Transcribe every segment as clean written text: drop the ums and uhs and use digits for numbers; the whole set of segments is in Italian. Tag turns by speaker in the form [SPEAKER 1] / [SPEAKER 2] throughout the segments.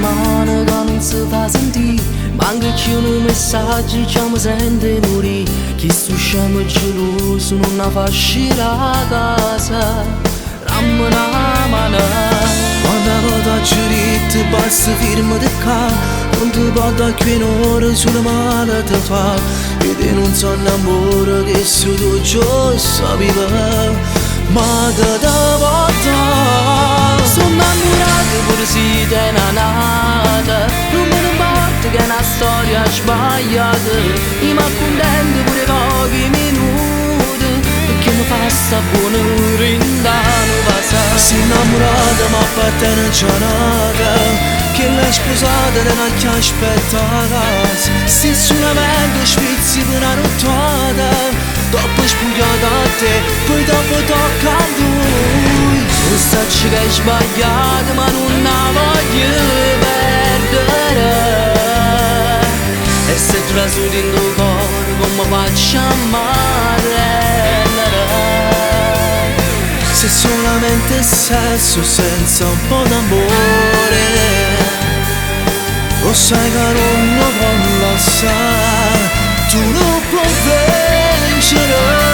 [SPEAKER 1] mano che non si fa sentire, manca più un messaggio che mi sente morire. Chi sto scemo geloso non la fa uscire a casa, ramma una mano.
[SPEAKER 2] Quando vado giurito basta firma di qua, non ti porta qui un'ora sulla mano ti fa, e non so l'amore che su tu già sapeva, ma che da volta
[SPEAKER 1] sono innamorato pure se te è nata, non me ne importa che è una storia sbagliata, io mi accontento pure pochi minuti, perché mi fa sta buona rindano passare.
[SPEAKER 2] sei innamorata ma per te non c'è nata, che l'hai sposata non ha che aspettata, se solamente spizzi per una nottata, dopo spogliata a te, poi dopo tocca a lui.
[SPEAKER 1] Lo sacci che hai sbagliato ma non la voglio perdere, e se trasuti in tuo cuore come faccio a marrellere.
[SPEAKER 2] Se solamente sesso senza un po' d'amore, lo sai che non lo voglio lasciare, tu non puoi vincere.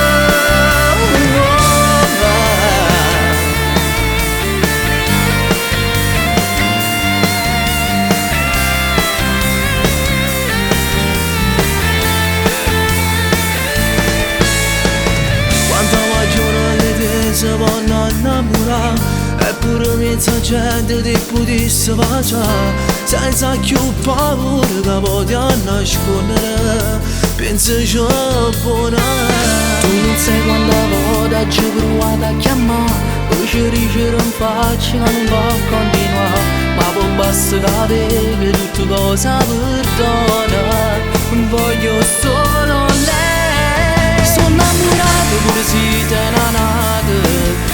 [SPEAKER 2] Si vanno innamorare, eppure mezza gente ti potesse baciare, senza più paura che potrà nascondere, pensaci buona.
[SPEAKER 1] Tu non sai quanta volta ci ho provato a chiamare, poi ci dicere in faccia che non può continuare, ma poi basta capire che tutte cose perdona, voglio solo lei. Sono innamorato pure se te n'è nata,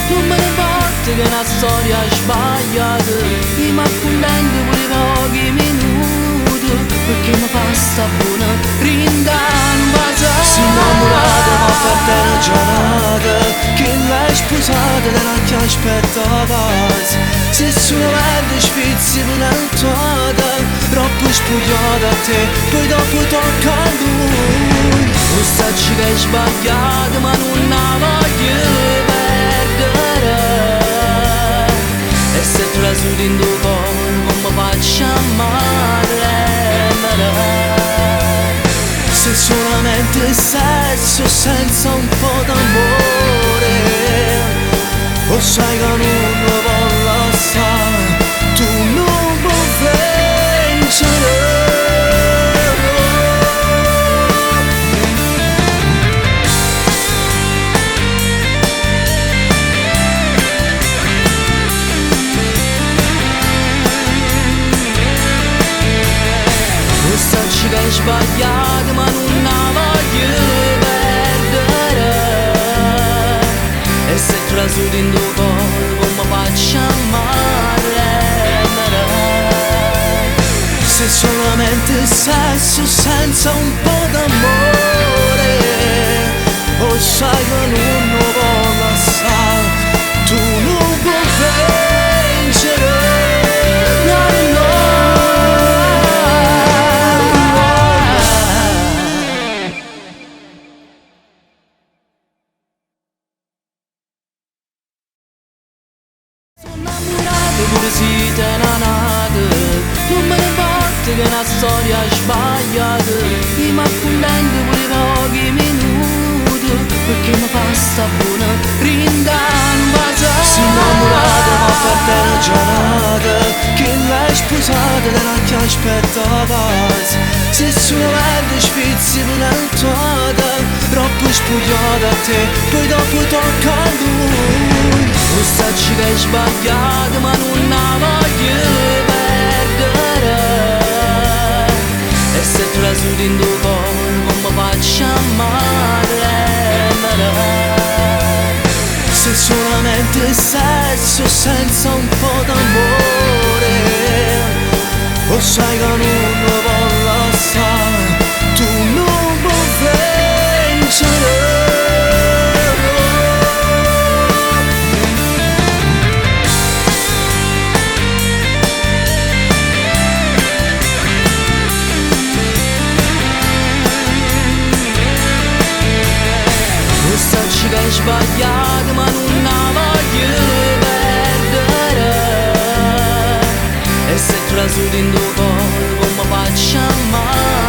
[SPEAKER 1] non me ne importa che è una storia sbagliata, io mi accontento pure pochi minuti, perché mi fa sta buona rindano passare.
[SPEAKER 2] Sei innamorata ma per te non c'è nata, che l'hai sposata non ha che aspettava, se solamente spizzi per una nottata, troppo spogliata a te, poi dopo tocca a lui.
[SPEAKER 1] Lo sacci che hai sbagliato ma non la voglio perdere, e se trasuti in tuo cuore come faccio a marrellere.
[SPEAKER 2] Se solamente sesso senza un po' d'amore, lo sai che non lo voglio lasciare, tu non puoi vincere.
[SPEAKER 1] Che hai sbagliato ma non la voglio perdere, e se trasuti in tuo cuore come faccio a marrellere.
[SPEAKER 2] Se solamente sesso senza un po' d'amore, lo sai che non lo voglio lasciare, tu non puoi vincere.
[SPEAKER 1] Pure se te n'è nata, non me ne importa che è una storia sbagliata, io mi accontento pure pochi minuti, perché mi fa sta buona rindano passare.
[SPEAKER 2] Sei innamorata ma per te non c'è nata, che l'hai sposata non ha che aspettava, se solamente spizzi per una nottata, troppo spogliata a te, poi dopo tocca a lui.
[SPEAKER 1] Lo sacci che hai sbagliato ma non la voglio perdere, e se trasuti in tuo cuore come faccio a marrellere.
[SPEAKER 2] Se solamente sesso senza un po' d'amore, lo sai che non lo voglio lasciare, tu non puoi vincere.
[SPEAKER 1] sbagliato ma non la voglio perdere. E se trasuto in tuo corpo mi faccio amare.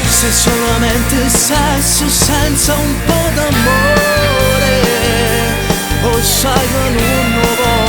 [SPEAKER 2] Se solamente sesso senza un po' d'amore, o sai che non lo voglio.